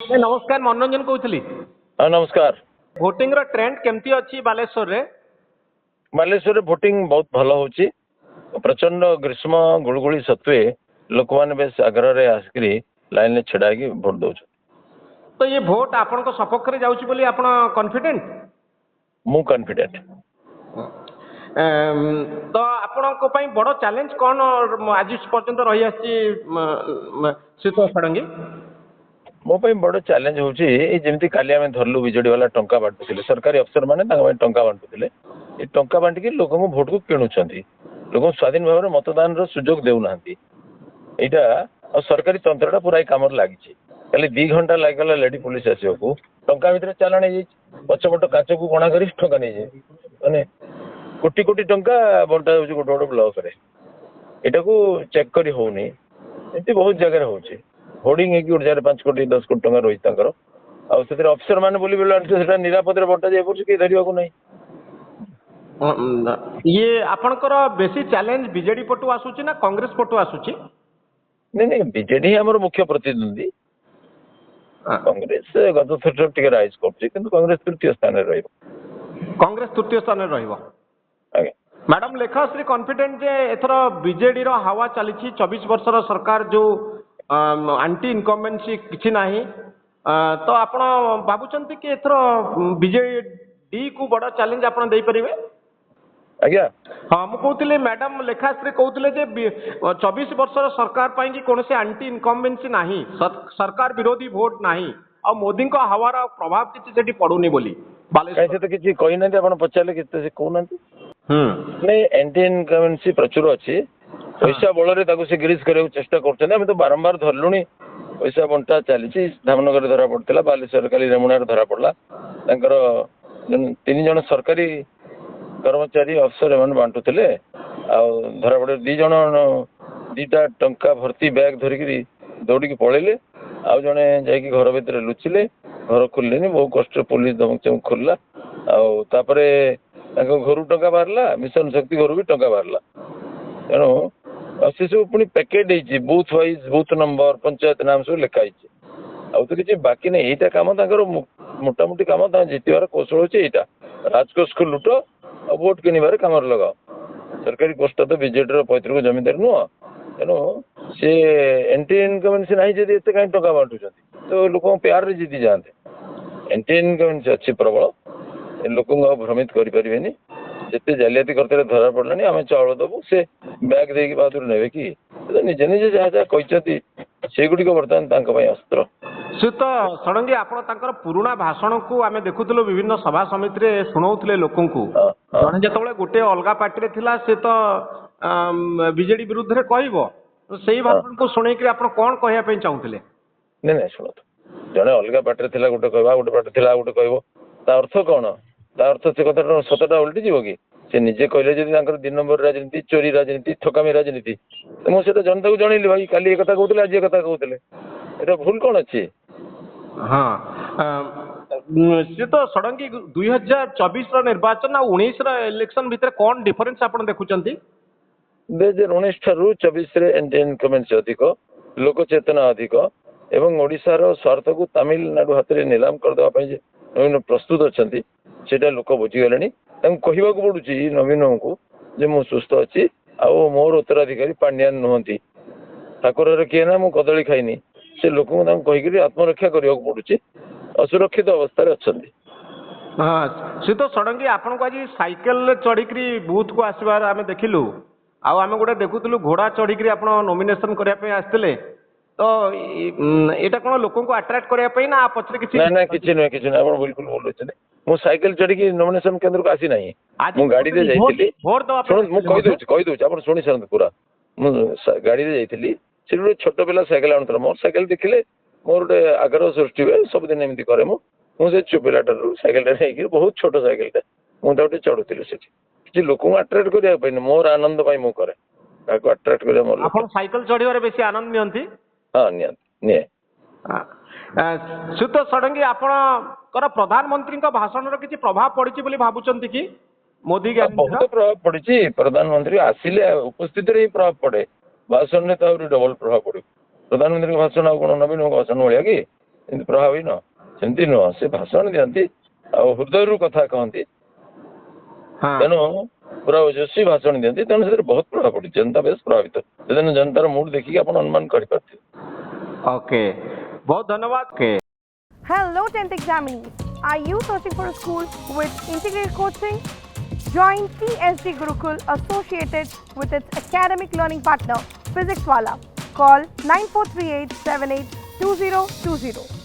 नमस्कार मनोरंजन कहूली हाँ नमस्कार। भोटिंग रो ट्रेंड केमती अछि बालेश्वर रे? बालेश्वर भोटिंग बहुत भल होची। प्रचंड ग्रीष्म गुड़गुड़ी सत्वे लोक मैंने बेस आग्रह आसिक लाइन में छड़ा भोट दौ। तो ये भोट आपण को सपक्ष रे जाउछि बोली आपण कॉन्फिडेंट? मु कॉन्फिडेंट। तो आपण को पई बड़ चैलेंज कोन आज पर्यंत रही आछि शीतल षडंगी? मो बड़ चैलेंज होची जेमती काली आमे धरलु बिजेडी वाला टंका बांटुथिले सरकारी अफसर माने टंका बांटुथिले ए टंका बांटिकी लोक भोट को किणुछंती। लोक स्वाधीन भाव में मतदान रो सुजोग देउनांती। एटा और सरकारी तंत्रटा पूरा काम लागिछि। खाली 2 घंटा लागला लेडी पुलिस आसिबको टंका भितर चालान हे पछपट काच को गणा करी टंका नै जाय माने कोटी कोटी टंका बंटा होची गोटे गोटे ब्लॉक रे। एटा को चेक करी होउनी एती बहुत जगह होची। होर्डिंग है कि 4-5 कोटी 10 कोटी टंका रही अफसर मैंने बोली निरापद बंटा जाए कि धरवा को नहीं। ये आपनकर बेसी चैलेंज बीजेडी पटु आसुची ना कांग्रेस पटु आसुची? नहीं बीजेडी हमर मुख्य प्रतिद्वंदी। कांग्रेस गत थर टिके राइज करछि किंतु कांग्रेस तृतीय स्थान रे रहइबो। कांग्रेस तृतीय स्थान रे रहइबो। आगे मैडम लेखाश्री कॉन्फिडेंट जे एथर बीजेडी रो हवा चलीछि 24 वर्षर सरकार जो आंटी इनकम्बेंसी किछि नाही तो आपण भाबुचंती कि एथर बीजेडी को बड़ा चैलेंज आपण देई परिबे? आज्ञा हाँ मु कहूली मैडम लेखाश्री कहते जे 24 वर्षर सरकार पाई कि कौन से आंटी इनकम्बेंसी नाही सरकार विरोधी भोट नाही आ मोदी को हवार प्रभाव किछि सेठी पडुनी बोली कैसे तो किछि कहि नाही आपण पचाले किते से कहू नांती। नहीं एंटी इनकम्बेंसी प्रचुर अछि। पैसा बल ताको से गिरीश करने चेष्टा कर तो बारंबार धरलुणी पैसा बंटा चली धामनगर धरा पड़ा बालेश्वर काली रेमुणार धरा पड़ा 3 जन सरकारी कर्मचारी अफसर एम बांटुले धरा पड़े 2 जन 2टा टंका भर्ती बैग धरिकी दौड़ी पलैले आउ जड़े जा घर भितर लुचिले घर खोलिले बहु कष्ट पुलिस धमक खोलला आउे घर टंका बाहर मिशन शक्ति घर भी टंका बाहर तेणु से सब पुणी पैकेट हो booth wise booth number panchayat नाम सब लिखाई आउ तो किसी बाकी नहीं। यहीटा कम मोटामोटी कम जितवार कौशल अच्छे यहाँ राजकोष को लुट और भोट किणवार कम लगाओ। सरकारी पोस्ट तो बीजेडी पैतृक जमींदार नुह तेणु सी एंटी इनकम्बेंसी ना जब एत कहीं टंका बांटुं तो लोक प्यार जीति जाते। एंटी इनकम्बेंसी अच्छी प्रबल लोक भ्रमित करें जिते जालियाती करते धरा पड़लानी आम चाउल दबू से बैग दे बहादुर ने कि निजे निजे जहाँ जहाँ कहते से गुड़िक बर्तमान अस्त्र। श्रीत षडंगी आपण पुराणा भाषण को आम देखुलु विभिन्न सभा समिति रे शुणाउथिले लोकन को जने जतबेले गोटे अलगा पार्टी रे थिला से तो बीजेडी विरुद्ध रे कहइबो सेही भाषण को सुनैकि आपण कोन कहया पे चाहुथिले? नहीं शुणु जड़े अलग पार्टी थिला गोटे कहवा गोटे पार्टी थिला गोटे कहबो ता अर्थ कौन ता अर्थ से कथा सतटा उल्टी जीव कि से निजे कहले जदि 2 नंबर राजनीति चोरी राजनीति ठकामी राजनीति तो मुझे जनता को जनइली भाई काली एक कहते आज एक कहते एटा भूल कौन अच्छी? हाँ सी तो षडंगी 2024 निर्वाचन आ 19 इलेक्शन भितर कौन डिफरेंस आपण देखुचंती? 2019 ठारू 24 रे एंटी इनकम्बेंसी अधिक लोक चेतना अधिक एवं ओडिशार स्वार्थ को तमिलनाडु हाथ में नीलाम करदे नवीन प्रस्तुत अच्छा से लोक बुझीगले कहवा पड़ू नवीन को मु सुस्थ अच्छी आउ मोर उत्तराधिकारी पांड्यान नुहति ठाकुर किए ना मु कदली खाइनी से लोक कहीकि आत्मरक्षा करने को पड़ू असुरक्षित अवस्था अच्छा। हाँ सी तो षडंगी आपण को आज साइकेल चढ़ी बूथ को आसबार आम देखिलु आम गोटे देखुलु घोड़ा चढ़ी आप नॉमिनेशन करने आसते तो यहाँ कौन लोक अट्राक्ट करने ना पचर किसी ना किसी नुहे किसी ना बिल्कुल बोल मु साइकेल चढ़ी नॉमिनेशन केंद्र को आसी ना मु गाड़ी रे जाइली कहीदे आप शुणी सारत पूरा मु गाड़ी रे जाइली से गोटे छोट पिला साइकेल आणुला मोर साइकेल देखिले मोर गोटे आग्रह सृष्टि हुए सबुदिन एमती करे मुझे पिलाटर साइकेल बहुत छोट साइकेल मुझे चढ़ुली से लोक अट्राक्ट करने मोर आनंद मुझे अट्राक्ट कर साइकेल चढ़े बेसी आनंद नियंती? हाँ निये सुत षडंगी आपणकर प्रधानमंत्री भाषण किसी प्रभाव पड़ी बोली भावुचंती कि मोदी बहुत प्रभाव पड़ी? प्रधानमंत्री आसिले उपस्थित ही प्रभाव पड़े भाषण में तो डबल प्रभाव पड़े। प्रधानमंत्री भाषण आ कौन नवीन भाषण भाया कि ଏମିତି ପ୍ରଭାବହୀନ ସେମିତି ନୁହଁ ସେ ଭାଷଣ ଦିଅନ୍ତି ଆଉ ହୃଦୟରୁ କଥା କହନ୍ତି ହଁ ତେଣୁ ପୁରା ଓଜସ୍ୱୀ ଭାଷଣ ଦିଅନ୍ତି ତେଣୁ ସେଥିରେ ବହୁତ ପ୍ରଭାବ ପଡୁଛି ଜନତା ବେଶ ପ୍ରଭାବିତ ସେଦିନ ଜନତାର ମୁଡ୍ ଦେଖିକି ଆପଣ ଅନୁମାନ କରିପାରୁଥିବେ ओके बहुत धन्यवाद के Hello 10th examinees. Are you searching for a school with integrated coaching? Join TSG Gurukul associated with its academic learning partner Physics Wala. Call 9438782020.